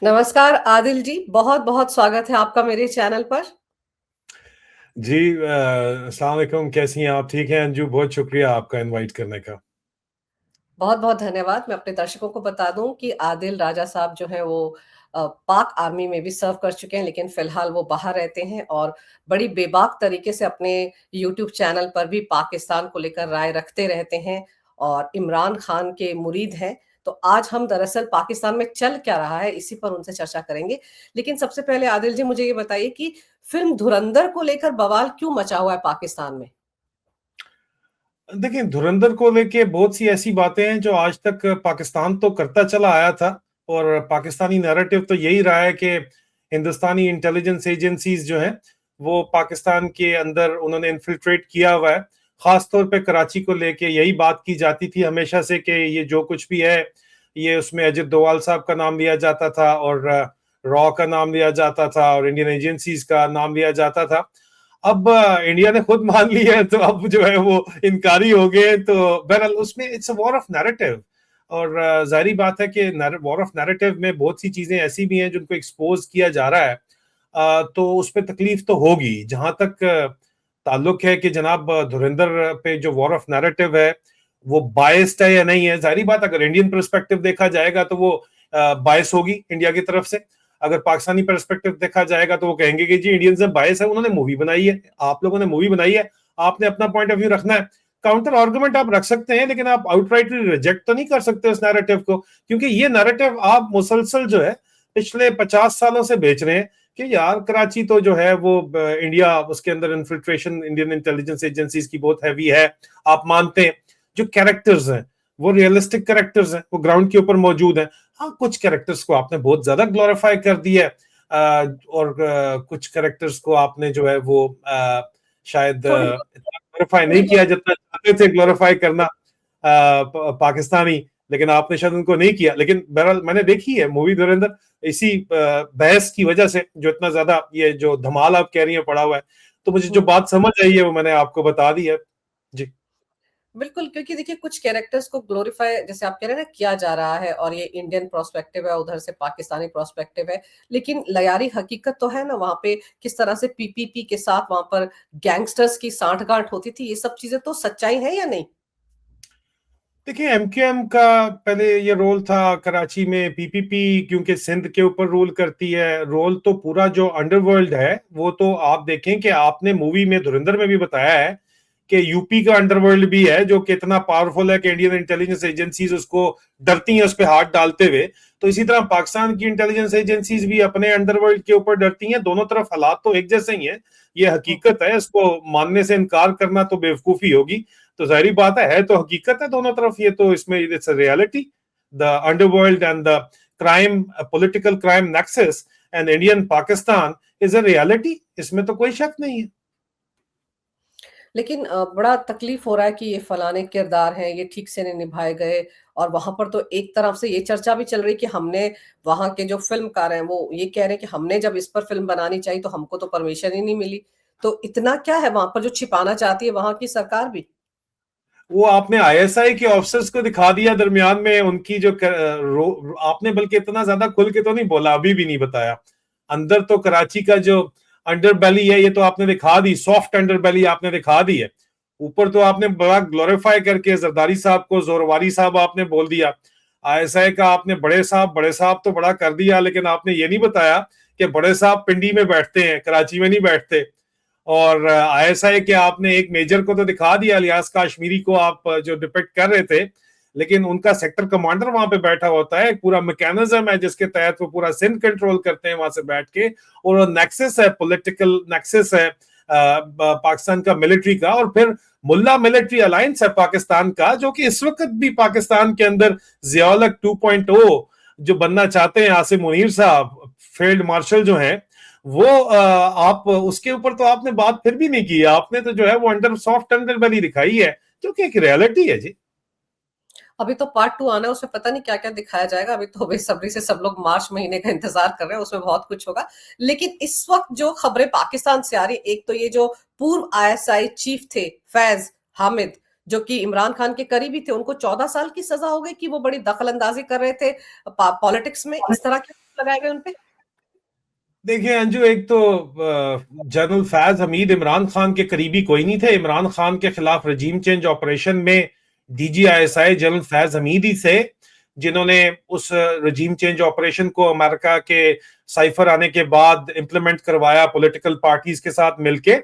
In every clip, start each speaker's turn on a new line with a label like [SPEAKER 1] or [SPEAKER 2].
[SPEAKER 1] नमस्कार आदिल जी, बहुत-बहुत स्वागत है आपका मेरे चैनल पर।
[SPEAKER 2] जी अस्सलाम वालेकुम। कैसी हैं आप? ठीक हैं अंजू? बहुत शुक्रिया आपका इनवाइट करने का।
[SPEAKER 1] बहुत-बहुत धन्यवाद। मैं अपने दर्शकों को बता दूँ कि आदिल राजा साहब जो हैं वो पाक आर्मी में भी सर्व कर चुके हैं, लेकिन फ़िलहाल वो बाहर रहते हैं और बड़ी बेबाक तरीके से अपने यूट्यूब चैनल पर भी पाकिस्तान को लेकर राय रखते रहते हैं और इमरान खान के मुरीद हैं। तो आज हम दरअसल पाकिस्तान में चल क्या रहा है, इसी पर उनसे चर्चा करेंगे। लेकिन सबसे पहले आदिल जी मुझे ये बताइए कि फ़िल्म धुरंधर को लेकर बवाल क्यों मचा हुआ है पाकिस्तान में?
[SPEAKER 2] देखिए, धुरंधर को लेके बहुत सी ऐसी बातें हैं जो आज तक पाकिस्तान तो करता चला आया था, और पाकिस्तानी नैरेटिव तो यही रहा है कि हिंदुस्तानी इंटेलिजेंस एजेंसीज जो हैं वो पाकिस्तान के अंदर उन्होंने इन्फिल्ट्रेट किया हुआ है। खास तौर पे कराची को लेके यही बात की जाती थी हमेशा से कि ये जो कुछ भी है, ये उसमें अजित डोवाल साहब का नाम लिया जाता था, और रॉ का नाम लिया जाता था, और इंडियन एजेंसीज का नाम लिया जाता था। अब इंडिया ने खुद मान ली है, तो अब जो है वो इनकारी हो गए। तो बहरहाल उसमें it's a war of narrative, और जाहिर बात है कि वॉर ऑफ नैरेटिव में बहुत सी चीजें ऐसी भी हैं जिनको एक्सपोज किया जा रहा है। तो उस पर तकलीफ तो होगी। जहां तक ताल्लुक है कि जनाब धुरंधर पे जो वॉर ऑफ नैरेटिव है वो बायस्ड है या नहीं है, जाहिर बात अगर इंडियन परस्पेक्टिव देखा जाएगा तो वो बायस होगी इंडिया की तरफ से। अगर पाकिस्तानी परस्पेक्टिव देखा जाएगा तो वो कहेंगे कि जी इंडियंस में बायस है, उन्होंने मूवी बनाई है, आप लोगों ने मूवी बनाई है, आपने अपना पॉइंट ऑफ व्यू रखना है। काउंटर आर्गुमेंट आप रख सकते हैं, लेकिन आप आउटराइटली रिजेक्ट तो नहीं कर सकते उस नैरेटिव को, क्योंकि ये नैरेटिव आप मुसलसल जो है पिछले 50 सालों से बेच रहे हैं कि यार कराची तो जो है वो इंडिया, उसके अंदर इन्फिल्ट्रेशन इंडियन इंटेलिजेंस एजेंसीज की बहुत हैवी है। आप मानते हैं जो कैरेक्टर्स हैं वो रियलिस्टिक कैरेक्टर्स हैं, वो ग्राउंड के ऊपर मौजूद हैं। हाँ, कुछ कैरेक्टर्स को आपने बहुत ज्यादा ग्लोरीफाई कर दिया है, और कुछ कैरेक्टर्स को आपने जो है वो शायद
[SPEAKER 1] थोड़ी
[SPEAKER 2] ग्लोरीफाई नहीं
[SPEAKER 1] थोड़ी
[SPEAKER 2] किया जितना चाहते थे ग्लोरीफाई करना पाकिस्तानी, लेकिन आपने शायद उनको नहीं किया। लेकिन बहरहाल मैंने देखी है मूवी धुरंधर, इसी बहस की वजह से जो इतना ज्यादा ये जो धमाल आप कह रही है पड़ा हुआ है, तो मुझे जो
[SPEAKER 1] बहुत
[SPEAKER 2] बात समझ आई है वो मैंने आपको बता दी है। जी।
[SPEAKER 1] बिल्कुल, क्योंकि देखिए कुछ कैरेक्टर्स को ग्लोरीफाई जैसे आप कह रहे हैं ना किया जा रहा है और ये इंडियन पर्सपेक्टिव है, उधर से पाकिस्तानी पर्सपेक्टिव है। लेकिन लयारी हकीकत तो है ना वहाँ पे किस तरह से पीपीपी के साथ वहाँ पर गैंगस्टर्स की साँठ-गाँठ होती थी, ये सब चीज़ें तो सच्चाई है या नहीं?
[SPEAKER 2] देखिए, एमक्यूएम का पहले ये रोल था कराची में, पीपीपी क्योंकि सिंध के ऊपर रूल करती है, रोल तो पूरा जो अंडरवर्ल्ड है वो तो आप देखें कि आपने मूवी में धुरंधर में भी बताया है कि यूपी का अंडरवर्ल्ड भी है जो कितना पावरफुल है कि इंडियन इंटेलिजेंस एजेंसीज उसको डरती हैं उस पर हाथ डालते हुए। तो इसी तरह पाकिस्तान की इंटेलिजेंस एजेंसीज भी अपने अंडरवर्ल्ड के ऊपर डरती हैं। दोनों तरफ हालात तो एक जैसे ही हैं, ये
[SPEAKER 1] हुँ।
[SPEAKER 2] हकीकत है, इसको मानने से इनकार करना तो बेवकूफी होगी। तो जाहिर बात है तो हकीकत है दोनों तरफ, ये तो इसमें it's a reality. The underworld and the crime, political crime nexus and Indian Pakistan is a reality, इसमें तो कोई शक नहीं है।
[SPEAKER 1] लेकिन बड़ा तकलीफ हो रहा है कि ये फलाने किरदार हैं, ये ठीक से नहीं निभाए गए और वहाँ पर तो एक तरफ से ये चर्चा भी चल रही है कि हमने वहाँ के जो फ़िल्मकार हैं, वो ये कह रहे हैं कि हमने जब इस पर फ़िल्म बनानी चाहिए, तो हमको तो परमिशन ही नहीं मिली। तो इतना क्या है वहाँ पर जो छिपाना चाहती है वहाँ की सरकार भी?
[SPEAKER 2] वो आपने आईएसआई के ऑफिसर्स को दिखा दिया दरमियान में उनकी जो आपने बल्कि इतना ज्यादा खुल के तो नहीं बोला, अभी भी नहीं बताया। अंदर तो कराची का जो अंडर बैली है ये तो आपने दिखा दी, सॉफ्ट अंडर बैली आपने दिखा दी है। ऊपर तो आपने बड़ा ग्लोरीफाई करके जरदारी साहब को जोरवारी साहब आपने बोल दिया। आईएसआई का आपने बड़े साहब तो बड़ा कर दिया, लेकिन आपने ये नहीं बताया कि बड़े साहब पिंडी में बैठते हैं, कराची में नहीं बैठते। और आईएसआई के आपने एक मेजर को तो दिखा दिया, लियास काश्मीरी को आप जो डिपेक्ट कर रहे थे, लेकिन उनका सेक्टर कमांडर वहां पे बैठा होता है, एक पूरा मैकेनिज्म है जिसके तहत वो पूरा सिंध कंट्रोल करते हैं वहां से बैठ के। और नेक्सस है, पॉलिटिकल नेक्सस है पाकिस्तान का मिलिट्री का, और फिर मुल्ला मिलिट्री अलायंस है पाकिस्तान का, जो कि इस वक्त भी पाकिस्तान के अंदर जियाउल 2.0 जो बनना चाहते हैं, आसिम मुनीर साहब फील्ड मार्शल जो हैं वो, आप उसके ऊपर तो आपने बात फिर भी नहीं की। आपने तो जो है वो अंडर सॉफ्ट अंडर बैली दिखाई है, जो कि एक रियलिटी है जी।
[SPEAKER 1] अभी तो पार्ट 2 आना है, उसमें पता नहीं क्या-क्या दिखाया जाएगा। अभी तो बेसब्री से सब लोग मार्च महीने का इंतज़ार कर रहे हैं, उसमें बहुत कुछ होगा। लेकिन इस वक़्त जो खबरें पाकिस्तान से आ रही, एक तो ये जो पूर्व आईएसआई चीफ थे, फैज़ हामिद, जो कि इमरान खान के करीबी थे, उनको 14 साल की सज़ा हो गई कि वो बड़ी दखल-अंदाज़ी कर रहे थे पॉलिटिक्स में, इस तरह की लगाए गए उनपे?
[SPEAKER 2] देखिए अंजू, एक तो जनरल फैज हमीद इमरान खान के करीबी कोई नहीं थे। इमरान खान के खिलाफ रजीम चेंज ऑपरेशन में DGISI जनरल फैज हमीद ही थे, जिन्होंने उस रजीम चेंज ऑपरेशन को अमेरिका के साइफर आने के बाद इम्प्लीमेंट करवाया पॉलिटिकल पार्टीज के साथ मिलके।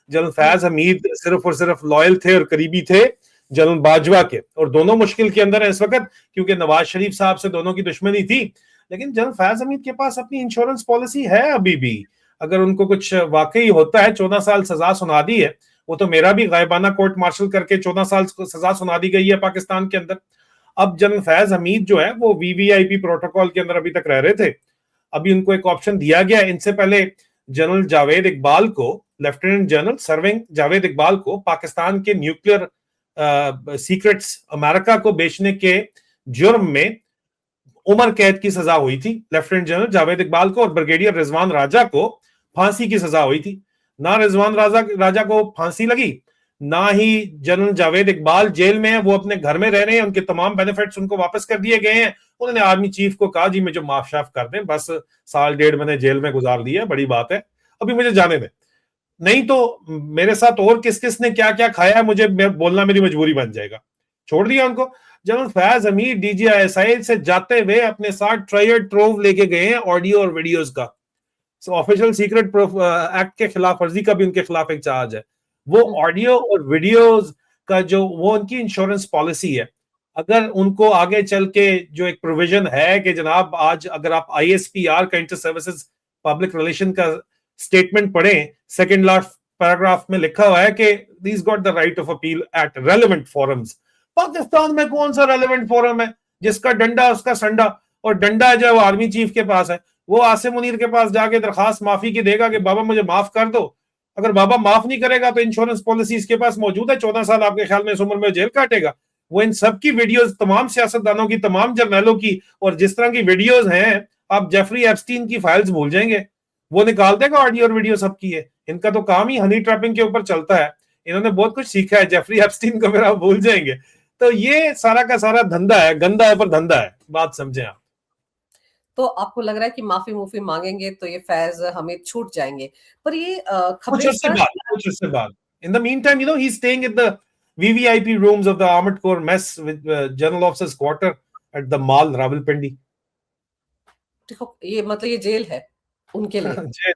[SPEAKER 2] जनरल फैज हमीद सिर्फ और सिर्फ लॉयल थे और करीबी थे जनरल बाजवा के, और दोनों मुश्किल के अंदर है इस वक्त, क्योंकि नवाज शरीफ साहब से दोनों की दुश्मनी थी। लेकिन जनरल फैज हमीद के पास अपनी इंश्योरेंस पॉलिसी है अभी भी। अगर उनको कुछ वाकई होता है, 14 साल सजा सुना दी है, वो तो मेरा भी गायबाना कोर्ट मार्शल करके 14 साल सजा सुना दी गई है पाकिस्तान के अंदर। अब जनरल फैज हमीद जो है वो VVIP प्रोटोकॉल के अंदर अभी तक रह रहे थे। अभी उनको एक ऑप्शन दिया गया है। इनसे पहले जनरल जावेद इकबाल को, lieutenant general serving Javed Iqbal को, पाकिस्तान के न्यूक्लियर सीक्रेट्स अमेरिका को बेचने के जुर्म में उम्र कैद की सजा हुई थी लेफ्टिनेंट जनरल जावेद इकबाल को, और ब्रिगेडियर रिजवान राजा को फांसी की सजा हुई थी। ना रिजवान राजा को फांसी लगी, ना ही जनरल जावेद इकबाल जेल में है, वो अपने घर में रह रहे हैं, उनके तमाम बेनिफिट्स उनको वापस कर दिए गए हैं। उन्होंने आर्मी चीफ को कहा, जी मुझे माफ शाफ कर दें, बस साल डेढ़ मैंने जेल में गुजार दिया, बड़ी बात है, अभी मुझे जाने दें, नहीं तो मेरे साथ और किस किस ने क्या क्या खाया है मुझे बोलना मेरी मजबूरी बन जाएगा। छोड़ दिया उनको। जनरल फैज हमीद DGISI से जाते हुए अपने साथ ट्रायर ट्रोव लेके गए हैं ऑडियो और वीडियोस का। ऑफिशियल सीक्रेट एक्ट के खिलाफ वर्जी का भी उनके खिलाफ एक चार्ज है। वो ऑडियो और वीडियोस का जो वो उनकी इंश्योरेंस पॉलिसी है, अगर उनको आगे चल के जो एक प्रोविजन है कि जनाब आज अगर आप ISPR का, इंटर सर्विसेज पब्लिक रिलेशन का स्टेटमेंट पढ़ें, सेकंड लास्ट पैराग्राफ में लिखा हुआ है कि these got the right of appeal at relevant forums. Pakistan में कौन सा रेलेवेंट फोरम है? जिसका डंडा उसका संडा, और डंडा जो है वो आर्मी चीफ के पास है। वो आसिम मुनीर के पास जाके दरखास्त माफी की देगा कि बाबा मुझे माफ कर दो। अगर बाबा माफ नहीं करेगा तो इंश्योरेंस पॉलिसी इसके पास मौजूद है, 14 साल आपके ख्याल में इस उम्र में जेल काटेगा। वो इन सब की वीडियोस, तमाम सियासतदानों की, तमाम जर्नलों की, और जिस तरह की वीडियोस हैं, आप जेफरी एप्स्टीन की फाइल्स भूल जाएंगे, वो निकाल देगा ऑडियो और वीडियो सबकी है। इनका तो काम ही हनी ट्रैपिंग के ऊपर चलता है। इन्होंने बहुत कुछ सीखा है, जेफरी एप्स्टीन को मेरा भूल जाएंगे। तो ये सारा का सारा धंधा है, गंदा है पर धंधा है, बात समझे आप।
[SPEAKER 1] तो आपको लग रहा है कि माफी मुफी मांगेंगे तो ये फैज हमें छूट जाएंगे, पर ये
[SPEAKER 2] कुछ
[SPEAKER 1] खबरें इस तरह
[SPEAKER 2] कुछ उससे बाद in the mean time, he staying in the VVIP rooms of the Armored Corps mess with General Officers Quarter at the Mall, Rawalpindi.
[SPEAKER 1] देखो, ये मतलब ये जेल है उनके लिए।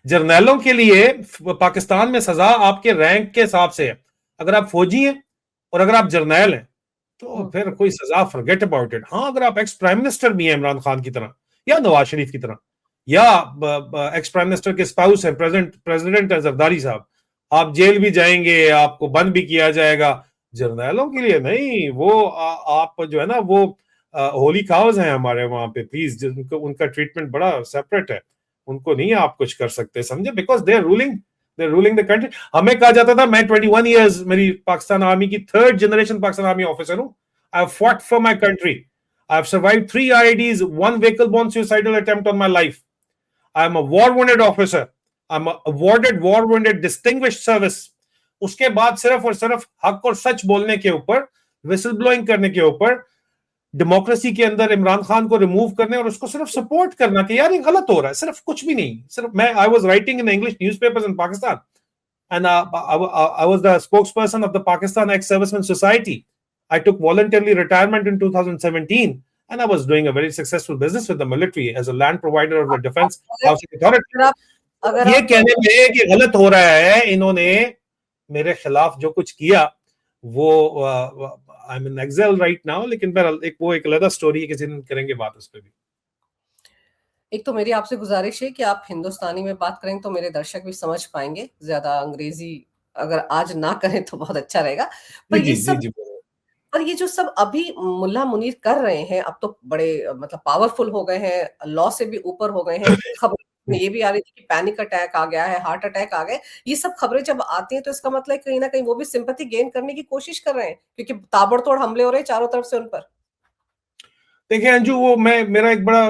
[SPEAKER 2] जर्नैलों के लिए पाकिस्तान में सजा आपके रैंक के हिसाब से है। अगर आप फौजी हैं और अगर आप जर्नैल हैं तो फिर कोई सजा फॉरगेट अबाउट इट। हाँ, अगर आप एक्स प्राइम मिनिस्टर भी हैं इमरान खान की तरह या नवाज शरीफ की तरह, या एक्स प्राइम मिनिस्टर के स्पाउस हैं, प्रेसिडेंट है जरदारी साहब, आप जेल भी जाएंगे, आपको बंद भी किया जाएगा। जर्नैलों के लिए नहीं। वो आप जो है ना, वो होली काउज हैं हमारे वहां पे, प्लीज उनका ट्रीटमेंट बड़ा सेपरेट है। उनको नहीं आप कुछ कर सकते, समझे, because they are ruling the country. हमें कहा जाता था, मैं 21 ईयर्स मेरी पाकिस्तान आर्मी की 3rd generation Pakistan army officer हूं। I have fought for my country. I have survived 3 IEDs, 1 vehicle borne suicidal attempt on my life. I am a war wounded officer. I'm awarded war wounded distinguished service. उसके बाद सिर्फ और सिर्फ हक और सच बोलने के ऊपर, विसल ब्लोइंग करने के ऊपर, डेमोक्रेसी के अंदर इमरान खान को रिमूव करने और उसको सिर्फ सपोर्ट करना कि यार ये गलत हो रहा है, सिर्फ कुछ भी नहीं। सिर्फ मैं, I was writing in English newspapers in Pakistan and I was the spokesperson of the Pakistan Ex-Servicemen Society. I took voluntarily retirement in 2017 and I was doing a very successful business with the military as a land provider of the Defense Housing Authority. ये कहने में कि गलत हो रहा है, इन्होंने मेरे खिलाफ जो कुछ किया वो I am in excel right now, लेकिन एक अलग स्टोरी है, किसी दिन करेंगे बात उस पर भी।
[SPEAKER 1] एक तो मेरी आपसे गुजारिश है कि आप हिंदुस्तानी में बात करें तो मेरे दर्शक भी समझ पाएंगे, ज्यादा अंग्रेजी अगर आज ना करें तो बहुत अच्छा रहेगा। पर ये जो सब अभी मुल्ला मुनीर कर रहे हैं, अब तो बड़े मतलब पावरफुल हो गए हैं, लॉ से भी ऊपर हो गए हैं। खबर में ये भी आ रही थी कि पैनिक अटैक आ गया है, हार्ट अटैक आ गए। ये सब खबरें जब आती हैं तो इसका मतलब कहीं ना कहीं वो भी सिंपैथी गेन करने की कोशिश कर रहे हैं, क्योंकि ताबड़तोड़ हमले हो रहे हैं चारों तरफ से उन पर।
[SPEAKER 2] देखिए अंजू, वो मेरा एक बड़ा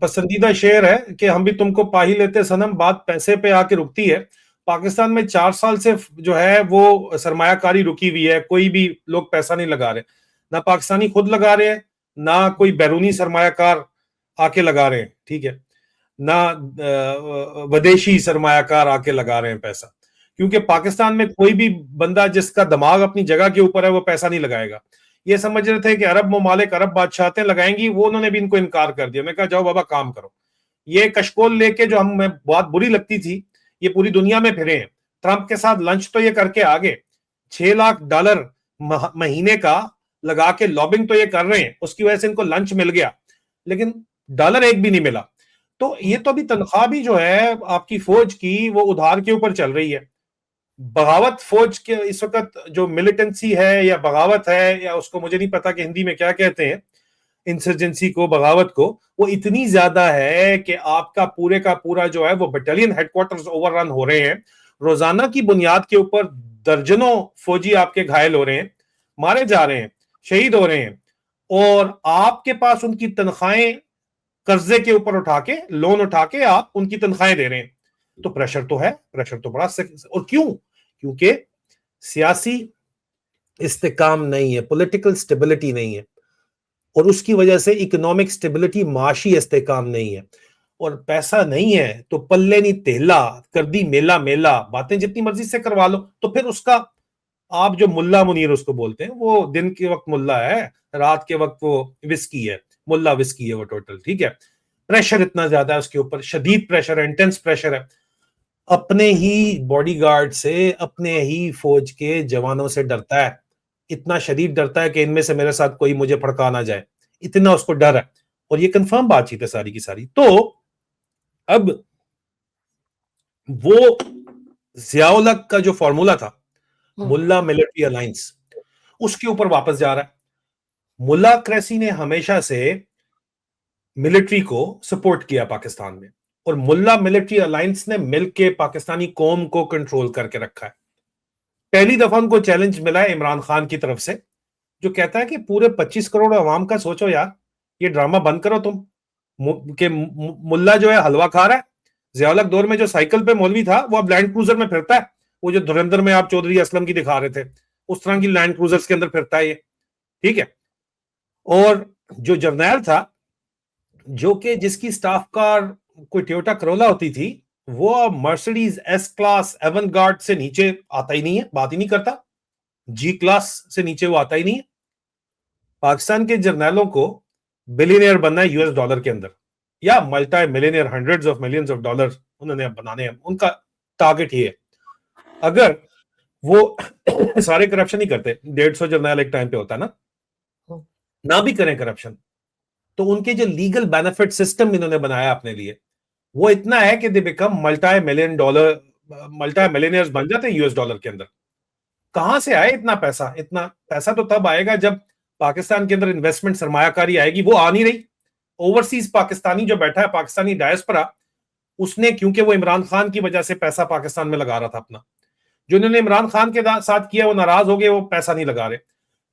[SPEAKER 2] पसंदीदा शेर है कि हम भी तुमको पा ही लेते सनम, बात पैसे पे आके रुकती है। पाकिस्तान में 4 साल से जो है वो सरमायाकारी रुकी हुई है, कोई भी लोग पैसा नहीं लगा रहे, ना पाकिस्तानी खुद लगा रहे हैं, ना कोई बैरूनी सरमायाकार आके लगा रहे हैं, ठीक है, ना विदेशी सरमायाकार आके लगा रहे हैं पैसा, क्योंकि पाकिस्तान में कोई भी बंदा जिसका दिमाग अपनी जगह के ऊपर है वो पैसा नहीं लगाएगा। ये समझ रहे थे कि अरब ममालिक, अरब बादशाहतें लगाएंगी, वो उन्होंने भी इनको इनकार कर दिया। मैं कहा जाओ बाबा काम करो। ये कशकोल लेके जो हमें बहुत बुरी लगती थी, ये पूरी दुनिया में फिरे हैं। ट्रंप के साथ लंच तो ये करके आगे, $6 लाख महीने का लगा के लॉबिंग तो ये कर रहे हैं, उसकी वजह से इनको लंच मिल गया, लेकिन डॉलर एक भी नहीं मिला। तो ये तो अभी तनख्वाह भी जो है आपकी फौज की वो उधार के ऊपर चल रही है। बगावत फौज के इस वक्त जो मिलिटेंसी है या बगावत है, या उसको मुझे नहीं पता कि हिंदी में क्या कहते हैं, इंसर्जेंसी को, बगावत को, वो इतनी ज्यादा है कि आपका पूरे का पूरा जो है वो बटालियन हेडक्वार्टर्स ओवररन हो रहे हैं। रोजाना की बुनियाद के ऊपर दर्जनों फौजी आपके घायल हो रहे हैं, मारे जा रहे हैं, शहीद हो रहे हैं, और आपके पास उनकी तनख्वाहें कर्जे के ऊपर उठा के, लोन उठा के आप उनकी तनख्वाहें दे रहे हैं। तो प्रेशर तो है, प्रेशर तो बड़ा। और क्यों? क्योंकि सियासी इस्तेकाम नहीं है, पॉलिटिकल स्टेबिलिटी नहीं है, और उसकी वजह से इकोनॉमिक स्टेबिलिटी, माशी इस्तेकाम नहीं है, और पैसा नहीं है तो पल्ले नहीं तेला, कर दी मेला मेला, बातें जितनी मर्जी से करवा लो। तो फिर उसका आप जो मुल्ला मुनीर उसको बोलते हैं, वो दिन के वक्त मुल्ला है, रात के वक्त वो विस्की है, मुल्ला विस्की है वो टोटल, ठीक है। प्रेशर इतना ज्यादा है उसके ऊपर, शदीद प्रेशर है, इंटेंस प्रेशर है। अपने ही बॉडीगार्ड से, अपने ही फौज के जवानों से डरता है, इतना शदीद डरता है कि इनमें से मेरे साथ कोई मुझे फड़का ना जाए, इतना उसको डर है। और ये कंफर्म बातचीत है सारी की सारी। तो अब वो जियाउल-हक का जो फॉर्मूला था, मुल्ला मिलिट्री अलायंस, उसके ऊपर वापस जा रहा है। मुल्ला क्रेसी ने हमेशा से मिलिट्री को सपोर्ट किया पाकिस्तान में, और मुल्ला मिलिट्री अलायंस ने मिलकर पाकिस्तानी कौम को कंट्रोल करके रखा है। पहली दफा उनको चैलेंज मिला है इमरान खान की तरफ से, जो कहता है कि पूरे 25 करोड़ अवाम का सोचो यार, ये ड्रामा बंद करो तुम, कि मुल्ला जो है हलवा खा रहा है। जियाउल-हक दौर में जो साइकिल पे मौलवी था, वो अब लैंड क्रूजर में फिरता है, वो जो धुरंधर में आप चौधरी असलम की दिखा रहे थे, उस तरह की लैंड क्रूजर्स के अंदर फिरता है ये, ठीक है। और जो जर्नैल था, जो कि जिसकी स्टाफ कार कोई टोयोटा करोला होती थी, वो मर्सिडीज एस क्लास एवनगार्ड से नीचे आता ही नहीं है, बात ही नहीं करता, जी क्लास से नीचे वो आता ही नहीं है। पाकिस्तान के जर्नैलों को बिलियनियर बनना है यूएस डॉलर के अंदर, या multi millionaire, hundreds of millions of dollar उन्होंने बनाने हैं, उनका टारगेट ही है। अगर वो सारे करप्शन ही करते, 150 जर्नैल एक टाइम पे होता ना भी करें करप्शन, तो उनके जो लीगल बेनिफिट सिस्टम इन्होंने बनाया अपने लिए, वो इतना है कि दे बिकम मल्टी मिलियनियर्स बन जाते हैं यूएस डॉलर के अंदर। कहां से आए इतना पैसा? इतना पैसा तो तब आएगा जब पाकिस्तान के अंदर इन्वेस्टमेंट, सरमायाकारी आएगी। वो आ नहीं रही। ओवरसीज पाकिस्तानी जो बैठा है, पाकिस्तानी डायस्पोरा, उसने, क्योंकि वो इमरान खान की वजह से पैसा पाकिस्तान में लगा रहा था अपना, जो इन्होंने इमरान खान के साथ किया, वो नाराज हो गए, वो पैसा नहीं लगा रहे।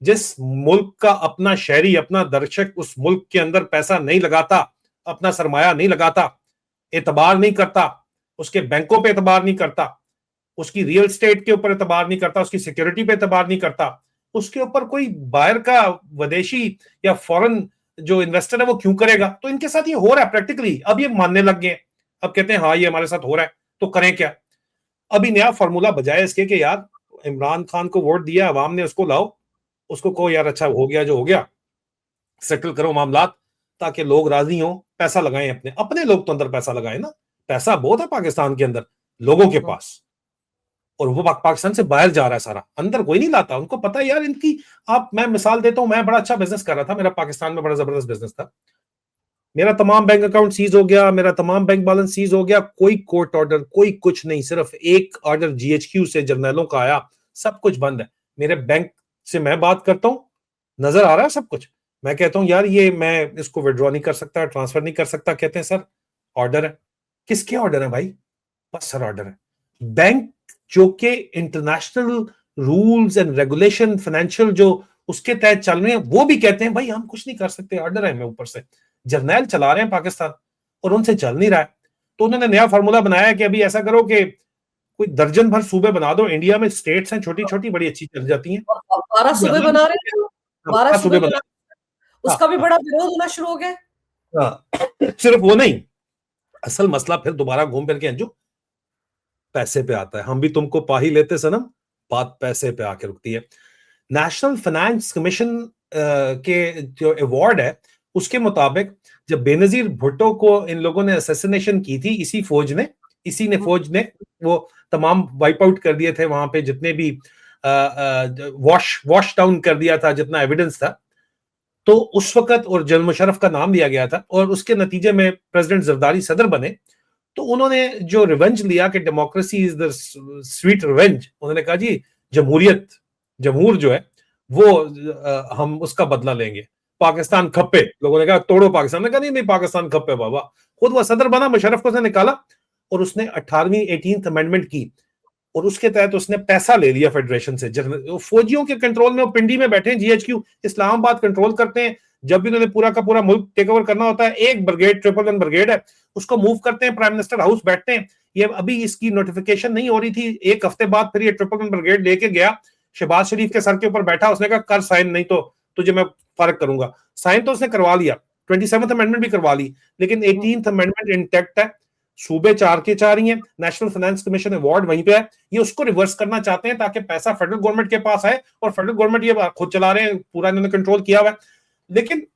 [SPEAKER 2] जिस मुल्क का अपना शहरी, अपना दर्शक उस मुल्क के अंदर पैसा नहीं लगाता, अपना सरमाया नहीं लगाता, एतबार नहीं करता, उसके बैंकों पे एतबार नहीं करता, उसकी रियल स्टेट के ऊपर एतबार नहीं करता, उसकी सिक्योरिटी पे एतबार नहीं करता, उसके ऊपर कोई बाहर का विदेशी या फॉरेन जो इन्वेस्टर है वो क्यों करेगा? तो इनके साथ ये हो रहा है प्रैक्टिकली। अब ये मानने लग गए, अब कहते हैं हाँ ये हमारे साथ हो रहा है, तो करें क्या? अभी नया फॉर्मूला बजाय इसके कि यार इमरान खान को वोट दिया अवाम ने, उसको लाओ, उसको कहो यार अच्छा हो गया जो हो गया, सेटल करो मामलात, ताकि लोग राजी हो, पैसा लगाएं, अपने अपने लोग तो अंदर पैसा लगाएं ना। पैसा बहुत है पाकिस्तान के अंदर लोगों के पास, और वो पाकिस्तान से बाहर जा रहा है सारा, अंदर कोई नहीं लाता। उनको पता है यार इनकी। मैं मिसाल देता हूं, मैं बड़ा अच्छा बिजनेस कर रहा था, मेरा पाकिस्तान में बड़ा जबरदस्त बिजनेस था, मेरा तमाम बैंक अकाउंट सीज हो गया, मेरा तमाम बैंक बैलेंस सीज हो गया, कोई कोर्ट ऑर्डर, कोई कुछ नहीं, सिर्फ एक ऑर्डर जीएचक्यू से जर्नैलों का आया, सब कुछ बंद है। मेरे बैंक से मैं बात करता हूं, नजर आ रहा है सब कुछ। मैं कहता हूं यार ये मैं इसको विड्रॉ नहीं कर सकता, ट्रांसफर नहीं कर सकता, कहते हैं सर ऑर्डर है। किसके ऑर्डर है भाई? बस सर ऑर्डर है। बैंक जो कि international rules and regulation, financial जो उसके तहत चल रहे हैं, वो भी कहते हैं भाई हम कुछ नहीं कर सकते, ऑर्डर है। मैं ऊपर से जर्नैल चला रहे हैं पाकिस्तान, और उनसे चल नहीं रहा है। तो उन्होंने नया फार्मूला बनाया कि अभी ऐसा करो कि कोई दर्जन भर सूबे बना दो। इंडिया में स्टेट्स हैं छोटी छोटी, बड़ी अच्छी चल जाती हैं,
[SPEAKER 1] 12 सूबे बना रहे हैं, 12
[SPEAKER 2] सूबे
[SPEAKER 1] सूबे
[SPEAKER 2] बना।
[SPEAKER 1] बना, उसका भी बड़ा विरोध होना शुरू हो गया।
[SPEAKER 2] सिर्फ वो नहीं, असल मसला फिर दोबारा घूम फिर के अंजू पैसे पे आता है। हम भी तुमको पा ही लेते सनम, बात पैसे पे आके रुकती है। नेशनल फाइनेंस कमीशन के जो अवार्ड है उसके मुताबिक जब बेनजीर भुट्टो को इन लोगों ने असैसिनेशन की थी, इसी ने फौज ने वो तमाम वाइप आउट कर दिए थे वहां पे जितने भी वॉश डाउन कर दिया था जितना एविडेंस था। तो उस वक्त और जनरल मुशर्रफ का नाम लिया गया था और उसके नतीजे में प्रेसिडेंट जरदारी सदर बने। तो उन्होंने जो रिवेंज लिया कि democracy is the sweet revenge, उन्होंने कहा जी जमहूर जो है वो हम उसका बदला लेंगे। पाकिस्तान खप्पे, लोगों ने कहा तोड़ो पाकिस्तान, ने कहा नहीं पाकिस्तान खप्पे बाबा। खुद वह सदर बना, मुशर्रफ को उसने निकाला और उसने 18वीं 18th अमेंडमेंट की और उसके तहत उसने पैसा ले लिया फेडरेशन से। फौजियों के कंट्रोल में वो पिंडी में बैठे हैं, जीएचक्यू इस्लामाबाद कंट्रोल करते हैं। जब भी उन्होंने पूरा का पूरा मुल्क टेक ओवर करना होता है, एक ब्रिगेड 111 ब्रिगेड है उसको मूव करते हैं, प्राइम मिनिस्टर हाउस बैठते हैं। ये अभी इसकी नोटिफिकेशन नहीं हो रही थी, एक हफ्ते बाद फिर ये 111 ब्रिगेड लेके गया, शहबाज शरीफ के सर के ऊपर बैठा, उसने कहा कर साइन, नहीं तो तुझे मैं फर्क करूंगा। साइन तो उसने करवा लिया, 27th अमेंडमेंट भी करवा ली, लेकिन 18th अमेंडमेंट इंटैक्ट है। सूबे 4 के 4 ही हैं, नेशनल फाइनेंस कमीशन अवार्ड वहीं पे है। ये उसको रिवर्स करना चाहते हैं ताकि पैसा फेडरल गवर्नमेंट के पास आए और फेडरल गवर्नमेंट ये खुद चला रहे हैं, पूरा इन्होंने कंट्रोल किया हुआ है। लेकिन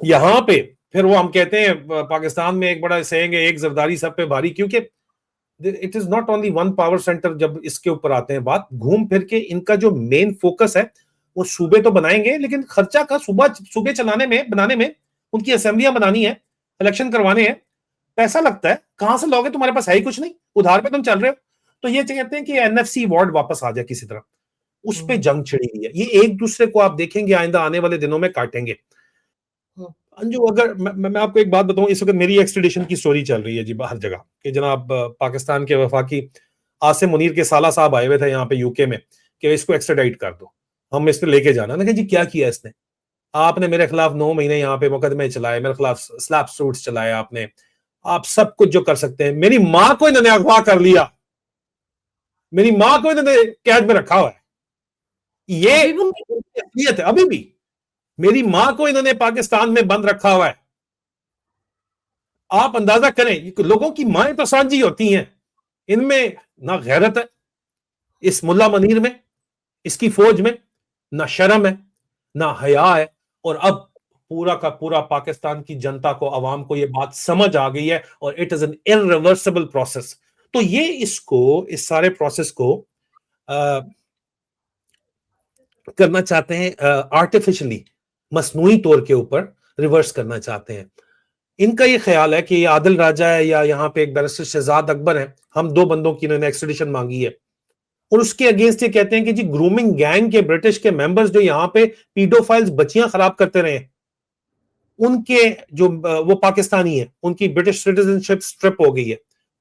[SPEAKER 2] यहां पे फिर वो हम कहते हैं पाकिस्तान में एक बड़ा सेइंग है, एक जरदारी सब पे भारी, क्योंकि it is not only one power centre. जब इसके ऊपर आते हैं बात, घूम फिर के इनका जो मेन फोकस है वो सूबे तो बनाएंगे, लेकिन खर्चा का सूबे चलाने में बनाने में, उनकी असेंबलियां बनानी है, इलेक्शन करवाने हैं, पैसा लगता है। कहां से लोगे, तुम्हारे पास है ही कुछ नहीं, उधार पे तुम चल रहे हो। तो ये कहते हैं कि एनएफसी अवार्ड वापस आ जाए किसी तरह, उस पे जंग छिड़ी हुई है। ये एक दूसरे को आप देखेंगे आइंदा आने वाले दिनों में काटेंगे। अंजू अगर मैं आपको एक बात बताऊं, इस वक्त मेरी एक्सट्रेडिशन की स्टोरी चल रही है जी हर जगह कि जनाब पाकिस्तान के वफाकी आसिम मुनीर के साला साहब आए हुए थे यहाँ पे यूके में कि इसको एक्स्ट्राडाइट कर दो, हम इसको लेके जाना। ना जी क्या किया इसने, आपने मेरे खिलाफ 9 महीने यहाँ पे मुकदमे चलाए, मेरे खिलाफ स्लैप सूट्स चलाए आपने, आप सब कुछ जो कर सकते हैं। मेरी मां को इन्होंने अगवा कर लिया, मेरी मां को इन्होंने कैद में रखा हुआ है। ये असलियत है अभी भी। मेरी मां को इन्होंने पाकिस्तान में बंद रखा हुआ है। आप अंदाजा करें, लोगों की माएं तो सांझी होती हैं, इनमें ना गैरत है इस मुल्ला मनीर में, इसकी फौज में ना शर्म है ना हया है। और अब पूरा का पूरा पाकिस्तान की जनता को, अवाम को, यह बात समझ आ गई है और it is an irreversible process. तो ये इस सारे प्रोसेस को करना चाहते हैं आर्टिफिशियली, मसनूई तौर के ऊपर रिवर्स करना चाहते हैं। इनका ये ख्याल है कि ये आदिल राजा है या यहाँ पे एक बैरिस्टर शहजाद अकबर है, हम 2 बंदों की इन्होंने एक्सट्रेडिशन मांगी है और उसके अगेंस्ट ये कहते हैं कि जी ग्रूमिंग गैंग के ब्रिटिश के मेंबर्स जो यहाँ पे पीडोफाइल्स बच्चियां खराब करते रहे, उनके जो वो पाकिस्तानी है, उनकी ब्रिटिश सिटीजनशिप स्ट्रिप हो गई है,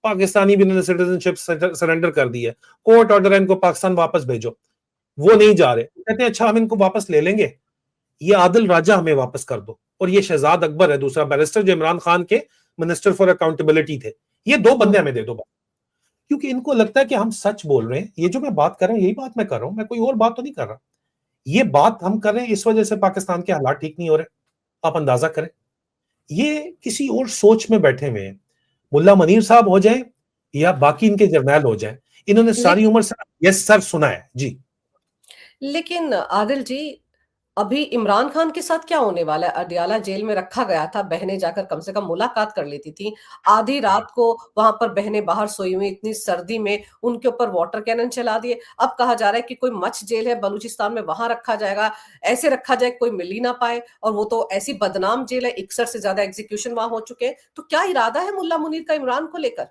[SPEAKER 2] पाकिस्तानी भी इन्होंने सिटीजनशिप सरेंडर कर दी है, कोर्ट ऑर्डर है इनको पाकिस्तान वापस भेजो, वो नहीं जा रहे। कहते हैं अच्छा हम इनको वापस ले लेंगे, ये आदिल राजा हमें वापस कर दो। और ये शहजाद अकबर है दूसरा बैरिस्टर जो इमरान खान के मिनिस्टर फॉर अकाउंटेबिलिटी थे, ये 2 बंदे हमें दे दो। क्योंकि इनको लगता है कि हम सच बोल रहे हैं, ये जो मैं बात कर रहा हूं यही बात मैं कर रहा हूं, मैं कोई और बात तो नहीं कर रहा। ये बात हम कर रहे हैं इस वजह से पाकिस्तान के हालात ठीक नहीं हो रहे, आप अंदाजा करें। ये किसी और सोच में बैठे हुए हैं, मुल्ला मनीर साहब हो जाए या बाकी इनके जर्नैल हो जाए, इन्होंने सारी उम्र से यस सर सुना है जी।
[SPEAKER 1] लेकिन आदिल जी, अभी इमरान खान के साथ क्या होने वाला है? अडियाला जेल में रखा गया था, बहनें जाकर कम से कम मुलाकात कर लेती थी। आधी रात को वहां पर बहनें बाहर सोई हुई, इतनी सर्दी में उनके ऊपर वाटर कैनन चला दिए। अब कहा जा रहा है कि कोई मच जेल है बलूचिस्तान में, वहां रखा जाएगा, ऐसे रखा जाए कोई मिल ही ना पाए। और वो तो ऐसी बदनाम जेल है, 61 से ज्यादा एग्जीक्यूशन वहां हो चुके हैं। तो क्या इरादा है मुल्ला मुनीर का इमरान को लेकर?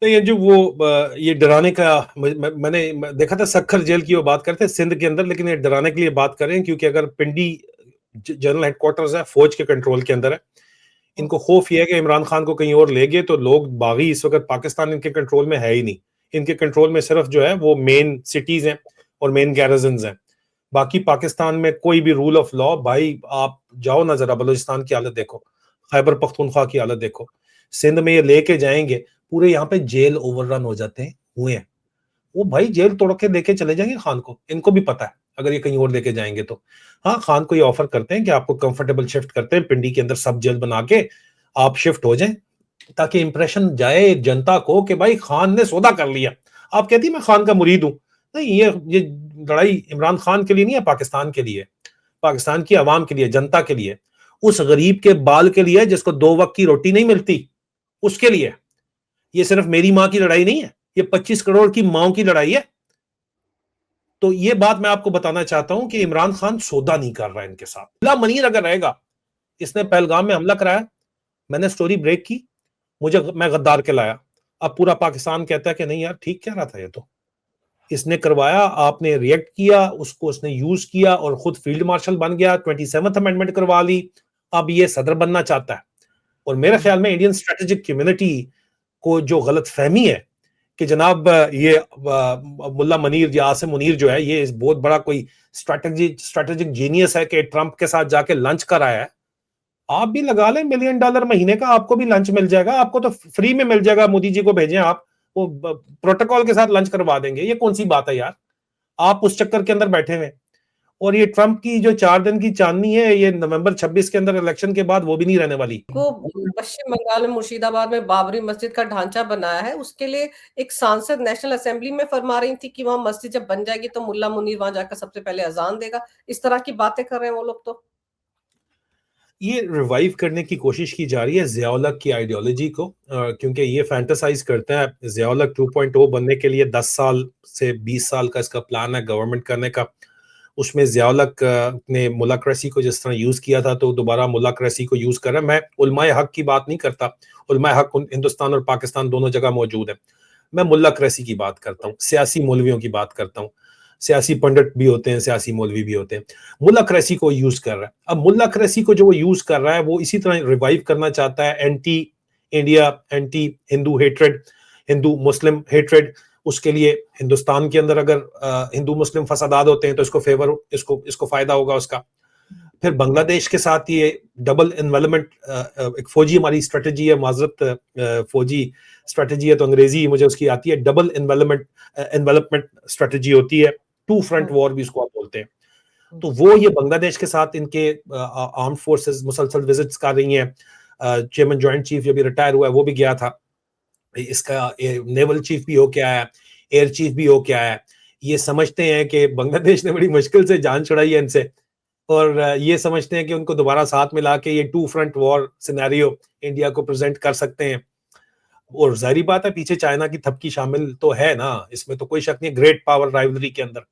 [SPEAKER 2] तो ये जो वो ये डराने का मैंने देखा था, सखर जेल की वो बात करते हैं सिंध के अंदर, लेकिन ये डराने के लिए बात कर रहे हैं क्योंकि अगर पिंडी जनरल हेडक्वार्टर्स है, फौज के कंट्रोल के अंदर है, इनको खौफ ये है कि इमरान खान को कहीं और ले गए तो लोग बागी, इस वक्त पाकिस्तान इनके कंट्रोल में है ही नहीं। इनके कंट्रोल में सिर्फ जो है वो मेन सिटीज हैं और मेन गैरजन्स हैं। बाकी पाकिस्तान में कोई भी रूल ऑफ लॉ, भाई आप जाओ ना जरा बलूचिस्तान की हालत देखो, खैबर पख्तूनख्वा की हालत देखो, सिंध में ये लेके जाएंगे, पूरे यहाँ पे जेल ओवररन हो जाते हैं हुए हैं। वो भाई जेल तोड़ के लेके चले जाएंगे खान को, इनको भी पता है अगर ये कहीं और लेके जाएंगे तो। हाँ, खान को ये ऑफर करते हैं कि आपको कंफर्टेबल शिफ्ट करते हैं, पिंडी के अंदर सब जेल बना के आप शिफ्ट हो जाएं, ताकि इंप्रेशन जाए जनता को कि भाई खान ने सौदा कर लिया। आप कहती मैं खान का मुरीद हूं, नहीं, ये लड़ाई इमरान खान के लिए नहीं है, पाकिस्तान के लिए, पाकिस्तान की आवाम के लिए, जनता के लिए, उस गरीब के बाल के लिए जिसको 2 वक्त की रोटी नहीं मिलती, उसके लिए। ये सिर्फ मेरी मां की लड़ाई नहीं है, ये 25 करोड़ की माओं की लड़ाई है। तो ये बात मैं आपको बताना चाहता हूं कि इमरान खान सौदा नहीं कर रहा है इनके साथ। मुल्ला मनीर अगर रहेगा, इसने पहलगाम में हमला कराया, मैंने स्टोरी ब्रेक की, मैं गद्दार के लाया, अब पूरा पाकिस्तान कहता है कि नहीं यार ठीक कह रहा था, ये तो इसने करवाया, आपने रिएक्ट किया, उसको उसने यूज किया और खुद फील्ड मार्शल बन गया, 27th अमेंडमेंट करवा ली, अब ये सदर बनना चाहता है। और मेरे ख्याल में इंडियन स्ट्रेटेजिक कम्युनिटी को जो गलत फहमी है कि जनाब ये मुल्ला मनीर या आसिम मुनीर जो है ये बहुत बड़ा कोई स्ट्रेटेजिक जीनियस है कि ट्रंप के साथ जाके लंच कर आया है, आप भी लगा लें $1 मिलियन महीने का, आपको भी लंच मिल जाएगा, आपको तो फ्री में मिल जाएगा, मोदी जी को भेजें आप, वो प्रोटोकॉल के साथ लंच करवा देंगे। ये कौन सी बात है यार, आप उस चक्कर के अंदर बैठे हुए। और ये ट्रंप की जो 4 दिन की चांदनी है, ये नवंबर 26 के अंदर इलेक्शन के बाद वो भी नहीं रहने वाली।
[SPEAKER 1] को पश्चिम बंगाल में मुर्शिदाबाद में बाबरी मस्जिद का ढांचा बनाया है, उसके लिए एक सांसद नेशनल असेंबली में फरमा रही थी कि वहां मस्जिद जब बन जाएगी तो मुल्ला मुनीर वहां जाकर सबसे पहले अजान देगा। इस तरह की बातें कर रहे हैं वो लोग। तो
[SPEAKER 2] ये रिवाइव करने की कोशिश की जा रही है ज़िया-उल-हक की आइडियोलॉजी को, क्योंकि ये फैंटेसाइज करता है ज़िया-उल-हक 2.0 बनने के लिए 10 साल से 20 साल का इसका प्लान है गवर्नमेंट करने का। उसमें ज़िया-उल-हक ने मुल्लाक्रेसी को जिस तरह यूज किया था, तो दोबारा मुल्लाक्रेसी को यूज कर रहा है। मैं उलमाए हक की बात नहीं करता, उलमाए हक हिंदुस्तान और पाकिस्तान दोनों जगह मौजूद है, मैं मुल्लाक्रेसी की बात करता हूँ, सियासी मौलवियों की बात करता हूँ। सियासी पंडित भी होते हैं, सियासी मौलवी भी होते हैं, मुल्ला क्रेसी को यूज कर रहा है। अब मुल्ला क्रेसी को जो वो यूज कर रहा है, वो इसी तरह रिवाइव करना चाहता है anti India, anti Hindu hatred, Hindu Muslim hatred. उसके लिए हिंदुस्तान के अंदर अगर हिंदू मुस्लिम फसादात होते हैं तो इसको फेवर, इसको फायदा होगा उसका। फिर बांग्लादेश के साथ ये डबल इन्वेलपमेंट, एक फौजी हमारी स्ट्रेटेजी है, माजरत फौजी स्ट्रेटेजी है तो अंग्रेजी मुझे उसकी आती है, डबल इन्वेलपमेंट स्ट्रेटेजी होती है, टू फ्रंट वॉर भी इसको आप बोलते हैं। तो वो ये बांग्लादेश के साथ इनके आर्म फोर्सेस मुसलसल विजिट्स कर रही हैं। चेयरमैन जॉइंट चीफ जो भी रिटायर हुआ है वो भी गया था, इसका नेवल चीफ भी हो के आया, एयर चीफ भी हो के आया। ये समझते हैं कि बांग्लादेश ने बड़ी मुश्किल से जान छुड़ाई है इनसे, और ये समझते हैं कि उनको दोबारा साथ मिला के ये two front war scenario India को प्रेजेंट कर सकते हैं। और जाहिर बात है पीछे चाइना की थपकी शामिल तो है ना, इसमें तो कोई शक नहीं, ग्रेट पावर राइवलरी के अंदर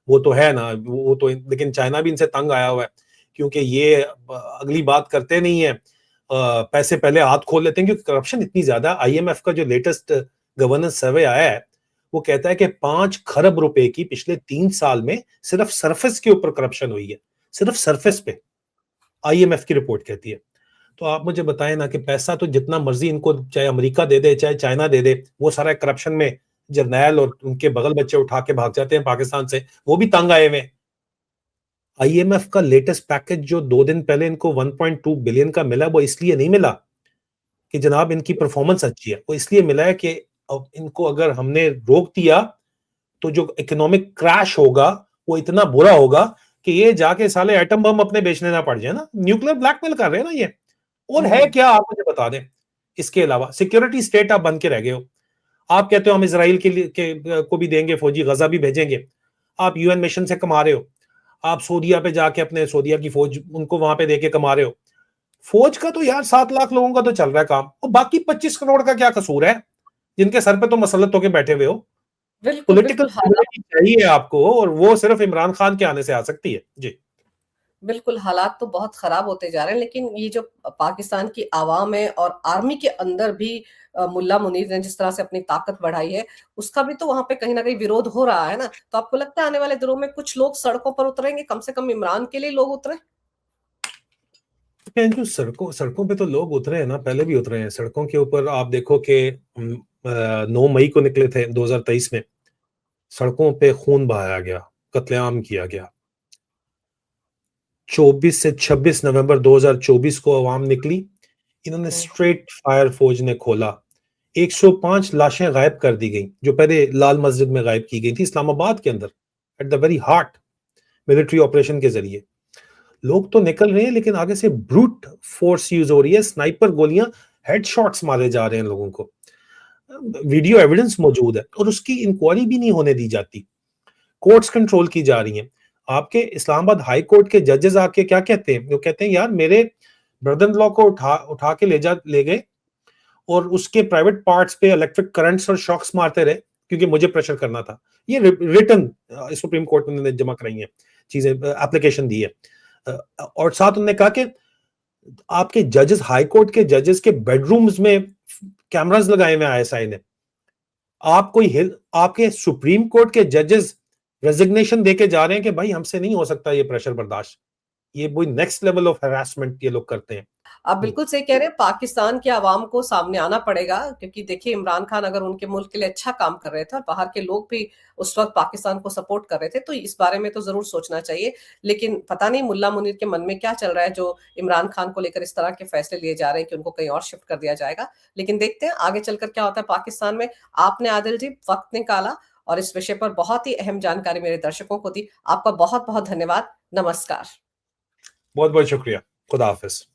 [SPEAKER 2] वो तो है ना, वो तो, लेकिन चाइना भी इनसे तंग आया हुआ है, क्योंकि ये अगली बात करते नहीं है, पैसे पहले हाथ खोल लेते हैं, क्योंकि करप्शन इतनी ज्यादा। आईएमएफ का जो लेटेस्ट गवर्नेंस सर्वे आया है वो कहता है कि 5 खरब रुपए की पिछले 3 साल में सिर्फ सरफेस के ऊपर करप्शन हुई है, सिर्फ सरफेस पे, आईएमएफ की रिपोर्ट कहती है। तो आप मुझे बताएं ना कि पैसा तो जितना मर्जी इनको चाहे अमेरिका दे दे चाहे चाइना दे दे, वो सारा करप्शन में जर्नैल और उनके बगल बच्चे उठा के भाग जाते हैं पाकिस्तान से, वो भी तंग आए हुए। आईएमएफ का लेटेस्ट पैकेज जो 2 दिन पहले इनको 1.2 बिलियन का मिला, वो इसलिए नहीं मिला कि जनाब इनकी परफॉर्मेंस अच्छी है, वो इसलिए मिला है कि इनको अगर हमने रोक दिया तो जो इकोनॉमिक क्रैश होगा वो इतना बुरा होगा कि ये जाके साले एटम बम अपने बेचने ना पड़ जाए ना। न्यूक्लियर ब्लैकमेल कर रहे हैं ना ये। और है क्या, आप मुझे बता दें। इसके अलावा सिक्योरिटी स्टेट आप बन के रह गए हो। आप कहते हो हम इसराइल के लिए को भी देंगे फौजी, गजा भी भेजेंगे, आप यूएन मिशन से कमा रहे हो, आप सऊदीया पे जाके अपने सऊदीया की फौज उनको वहां पे देके कमा रहे हो। फौज का तो यार 7 लाख लोगों का तो चल रहा है काम, और बाकी 25 करोड़ का क्या कसूर है जिनके सर पे तो मसलत होके बैठे हुए हो।
[SPEAKER 1] बिल्कुल
[SPEAKER 2] पॉलिटिकल
[SPEAKER 1] बिल्कुल हालात,
[SPEAKER 2] चाहिए आपको, और वो सिर्फ इमरान खान के आने से आ सकती है जी।
[SPEAKER 1] बिल्कुल हालात तो बहुत खराब होते जा रहे हैं, लेकिन ये जो पाकिस्तान की आवाम है और आर्मी के अंदर भी मुल्ला मुनीर ने जिस तरह से अपनी ताकत बढ़ाई है, उसका भी तो वहां पे कहीं ना कहीं विरोध हो रहा है ना। तो आपको लगता है आने वाले दिनों में कुछ लोग सड़कों पर उतरेंगे, कम से कम इमरान के लिए लोग उतरे?
[SPEAKER 2] जो सड़कों सड़कों पे तो लोग उतरे हैं ना, पहले भी उतरे हैं सड़कों के ऊपर। आप देखो कि 9 मई को निकले थे 2023 में, सड़कों पे खून बहाया गया, कत्लेआम किया गया। 24 से 26 नवंबर 2024 को अवाम निकली, इन्होंने स्ट्रेट फायर फौज ने खोला, 105 लाशें गायब कर दी गई, जो पहले लाल मस्जिद में गायब की गई थी इस्लामाबाद के अंदर, at the very heart, military operation के जरिए। लोग तो निकल रहे हैं, लेकिन आगे से ब्रूट फोर्स यूज हो रही है, स्नाइपर गोलियां, हेडशॉट्स मारे जा रहे हैं लोगों को। वीडियो एविडेंस मौजूद है और उसकी इंक्वायरी भी नहीं होने दी जाती। कोर्ट्स कंट्रोल की जा रही हैं। आपके इस्लामाबाद हाई कोर्ट के जजेस आके क्या कहते हैं? वो कहते हैं, यार मेरे ब्रदर इन लॉ को उठा उठा के ले गए और उसके प्राइवेट पार्ट्स पे इलेक्ट्रिक करंट्स और शॉक्स मारते रहे, क्योंकि मुझे प्रेशर करना था। ये रिटर्न सुप्रीम कोर्ट में उन्होंने जमा कराई है चीजें, एप्लीकेशन दी है। और साथ उन्होंने कहा कि आपके जजेस, हाई कोर्ट के जजेस के बेडरूम्स में कैमरास लगाए हुए आईएसआई ने। आप कोई हिल आपके सुप्रीम कोर्ट के जजेस रेजिग्नेशन देके जा रहे हैं कि भाई हमसे नहीं हो सकता ये प्रेशर बर्दाश्त। ये वही नेक्स्ट लेवल ऑफ हैरेसमेंट ये लोग करते हैं।
[SPEAKER 1] आप बिल्कुल सही कह रहे हैं, पाकिस्तान की आवाम को सामने आना पड़ेगा, क्योंकि देखिए इमरान खान अगर उनके मुल्क के लिए अच्छा काम कर रहे थे और बाहर के लोग भी उस वक्त पाकिस्तान को सपोर्ट कर रहे थे, तो इस बारे में तो जरूर सोचना चाहिए। लेकिन पता नहीं मुल्ला मुनीर के मन में क्या चल रहा है, जो इमरान खान को लेकर इस तरह के फैसले लिए जा रहे हैं कि उनको कहीं और शिफ्ट कर दिया जाएगा। लेकिन देखते हैं आगे चलकर क्या होता है पाकिस्तान में। आपने आदिल जी वक्त निकाला और इस विषय पर बहुत ही अहम जानकारी मेरे दर्शकों को दी। आपका बहुत बहुत धन्यवाद। नमस्कार।
[SPEAKER 2] बहुत बहुत शुक्रिया। खुदा हाफिज।